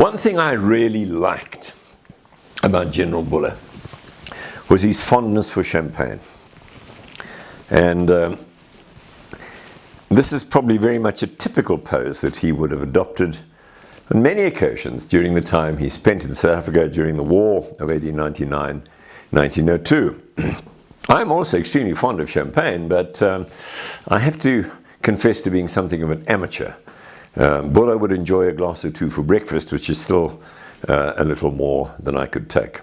One thing I really liked about General Buller was his fondness for champagne. And this is probably very much a typical pose that he would have adopted on many occasions during the time he spent in South Africa during the War of 1899-1902. I'm also extremely fond of champagne, but I have to confess to being something of an amateur. Buller would enjoy a glass or two for breakfast, which is still a little more than I could take.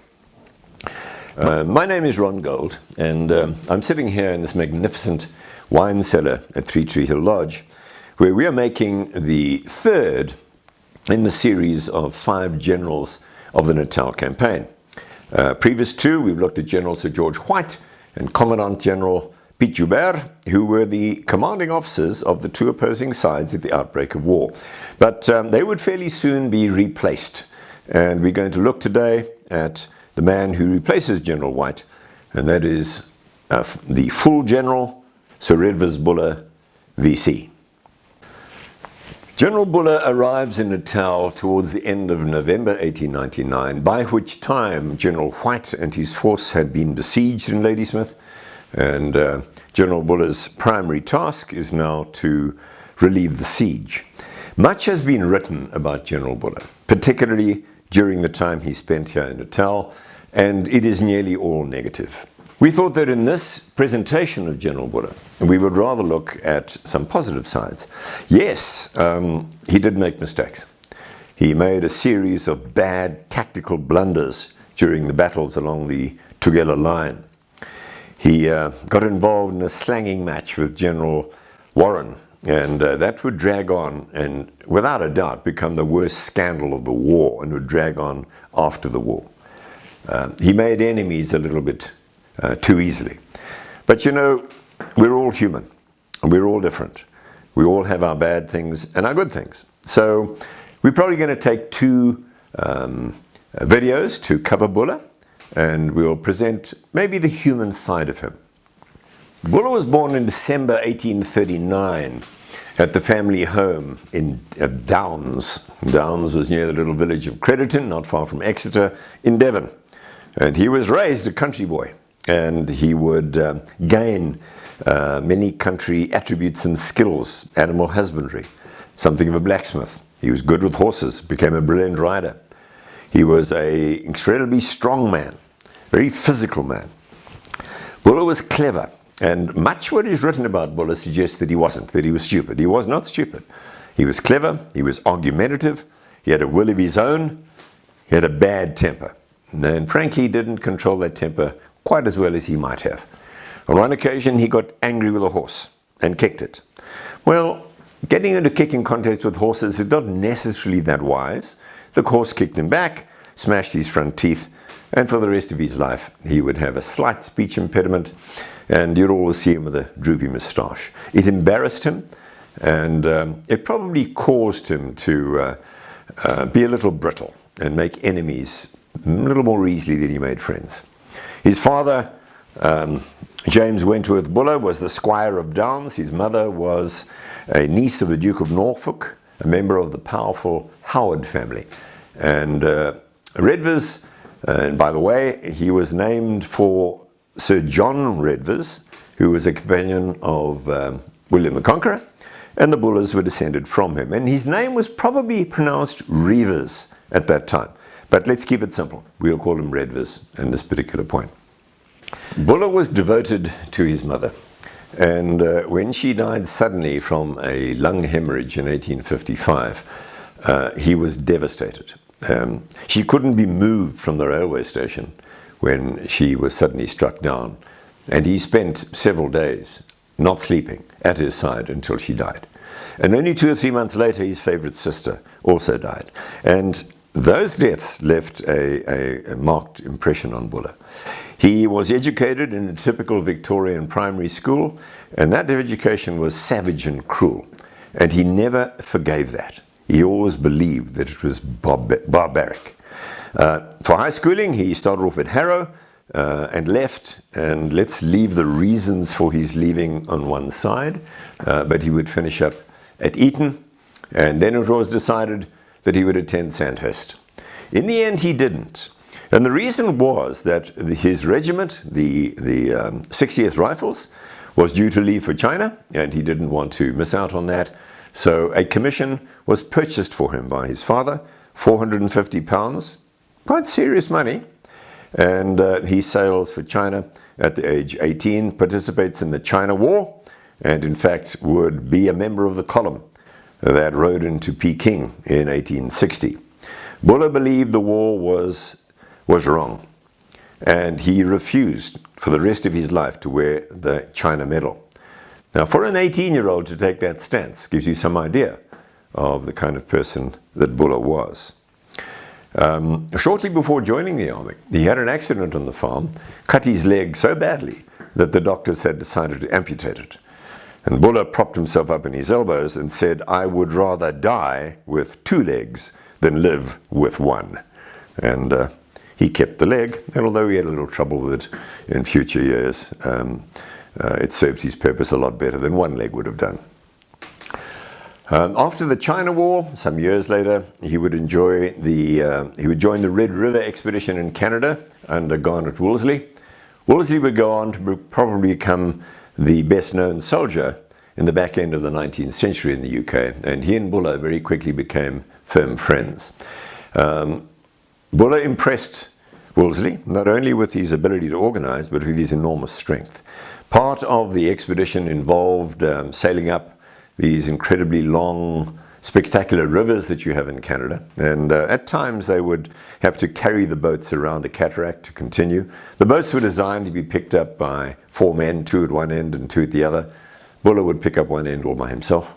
My name is Ron Gold, and I'm sitting here in this magnificent wine cellar at Three Tree Hill Lodge, where we are making the third in the series of 5 generals of the Natal campaign. Previous to, we've looked at General Sir George White and Commandant General Piet Joubert, who were the commanding officers of the 2 opposing sides at the outbreak of war. But they would fairly soon be replaced. And we're going to look today at the man who replaces General White, and that is the full General, Sir Redvers Buller, VC. General Buller arrives in Natal towards the end of November 1899, by which time General White and his force had been besieged in Ladysmith. And General Buller's primary task is now to relieve the siege. Much has been written about General Buller, particularly during the time he spent here in Natal, and it is nearly all negative. We thought that in this presentation of General Buller, we would rather look at some positive sides. Yes, he did make mistakes. He made a series of bad tactical blunders during the battles along the Tugela line. He got involved in a slanging match with General Warren, and that would drag on and without a doubt become the worst scandal of the war, and would drag on after the war. He made enemies a little bit too easily. But you know, we're all human, and we're all different. We all have our bad things and our good things. So we're probably going to take 2 videos to cover Buller, and we'll present maybe the human side of him. Buller was born in December 1839 at the family home in Downs. Downs was near the little village of Crediton, not far from Exeter, in Devon. And he was raised a country boy, and he would gain many country attributes and skills: animal husbandry, something of a blacksmith. He was good with horses, became a brilliant rider. He was an incredibly strong man, very physical man. Buller was clever, and much what is written about Buller suggests that he wasn't, that he was stupid. He was not stupid. He was clever, he was argumentative, he had a will of his own, he had a bad temper. And frankly, he didn't control that temper quite as well as he might have. On one occasion, he got angry with a horse and kicked it. Well, getting into kicking contests with horses is not necessarily that wise. The horse kicked him back, smashed his front teeth, and for the rest of his life, he would have a slight speech impediment, and you'd always see him with a droopy moustache. It embarrassed him, and it probably caused him to be a little brittle and make enemies a little more easily than he made friends. His father, James Wentworth Buller, was the Squire of Downs. His mother was a niece of the Duke of Norfolk, a member of the powerful Howard family. And Redvers, and by the way, he was named for Sir John Redvers, who was a companion of William the Conqueror, and the Bullers were descended from him. And his name was probably pronounced Reivers at that time. But let's keep it simple. We'll call him Redvers in this particular point. Buller was devoted to his mother. And when she died suddenly from a lung hemorrhage in 1855, he was devastated. She couldn't be moved from the railway station when she was suddenly struck down. And he spent several days not sleeping at her side until she died. And only 2 or 3 months later, his favorite sister also died. And those deaths left a marked impression on Buller. He was educated in a typical Victorian primary school, and that education was savage and cruel. And he never forgave that. He always believed that it was barbaric. For high schooling, he started off at Harrow and left, and let's leave the reasons for his leaving on one side, but he would finish up at Eton, and then it was decided that he would attend Sandhurst. In the end, he didn't. And the reason was that his regiment, the 60th Rifles, was due to leave for China, and he didn't want to miss out on that. So a commission was purchased for him by his father, £450, quite serious money. And he sails for China at the age 18, participates in the China War, and in fact would be a member of the column that rode into Peking in 1860. Buller believed the war was wrong, and he refused for the rest of his life to wear the China medal. Now, for an 18-year-old to take that stance gives you some idea of the kind of person that Buller was. Shortly before joining the army, he had an accident on the farm, cut his leg so badly that the doctors had decided to amputate it. And Buller propped himself up in his elbows and said, "I would rather die with 2 legs than live with 1. And he kept the leg, and although he had a little trouble with it in future years, it served his purpose a lot better than 1 leg would have done. After the China War, some years later, he would join the Red River expedition in Canada under Garnet Wolseley. Wolseley would go on to probably become the best-known soldier in the back end of the 19th century in the UK, and he and Buller very quickly became firm friends. Buller impressed Wolseley not only with his ability to organize, but with his enormous strength. Part of the expedition involved sailing up these incredibly long, spectacular rivers that you have in Canada. And at times they would have to carry the boats around a cataract to continue. The boats were designed to be picked up by 4 men, 2 at one end and 2 at the other. Buller would pick up one end all by himself.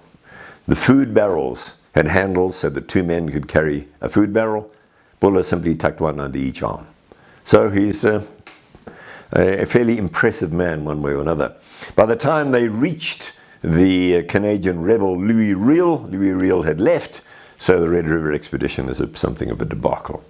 The food barrels had handles so that 2 men could carry a food barrel. Buller simply tucked one under each arm. So he's a fairly impressive man one way or another. By the time they reached the Canadian rebel Louis Riel had left, so the Red River expedition is something of a debacle.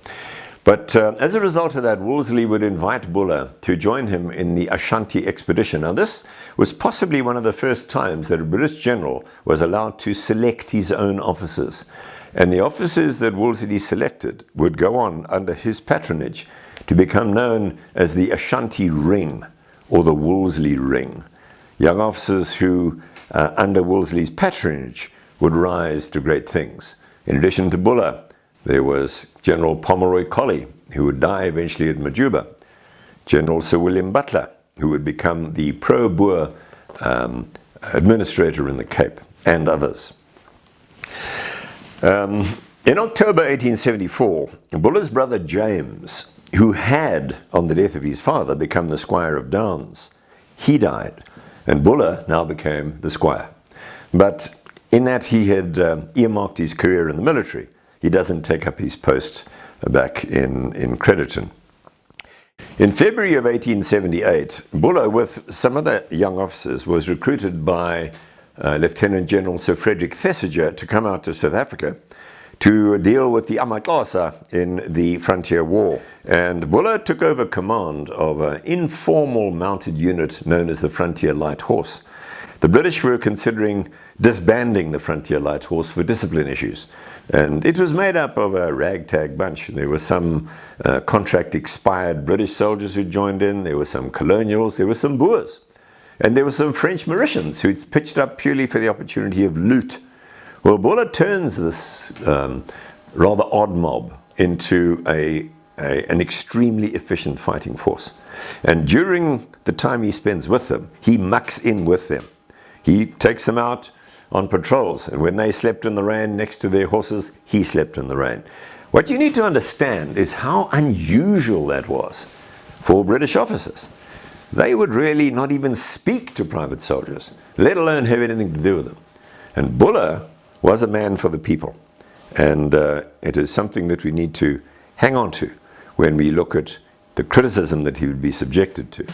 But as a result of that, Wolseley would invite Buller to join him in the Ashanti expedition. Now, this was possibly one of the first times that a British general was allowed to select his own officers. And the officers that Wolseley selected would go on under his patronage to become known as the Ashanti Ring, or the Wolseley Ring. Young officers who, under Wolseley's patronage, would rise to great things. In addition to Buller, there was General Pomeroy Colley, who would die eventually at Majuba. General Sir William Butler, who would become the pro-Boer administrator in the Cape, and others. In October 1874, Buller's brother James, who had, on the death of his father, become the Squire of Downs, he died, and Buller now became the Squire. But in that he had earmarked his career in the military, he doesn't take up his post back in Crediton. In February of 1878, Buller, with some other young officers, was recruited by Lieutenant General Sir Frederick Thesiger to come out to South Africa to deal with the amaXhosa in the frontier war. And Buller took over command of an informal mounted unit known as the Frontier Light Horse. The British were considering disbanding the Frontier Light Horse for discipline issues. And it was made up of a ragtag bunch. There were some contract expired British soldiers who joined in, there were some colonials, there were some Boers. And there were some French Mauritians who pitched up purely for the opportunity of loot. Well, Buller turns this rather odd mob into an extremely efficient fighting force. And during the time he spends with them, he mucks in with them. He takes them out on patrols, and when they slept in the rain next to their horses, he slept in the rain. What you need to understand is how unusual that was for British officers. They would really not even speak to private soldiers, let alone have anything to do with them. And Buller was a man for the people. And it is something that we need to hang on to when we look at the criticism that he would be subjected to.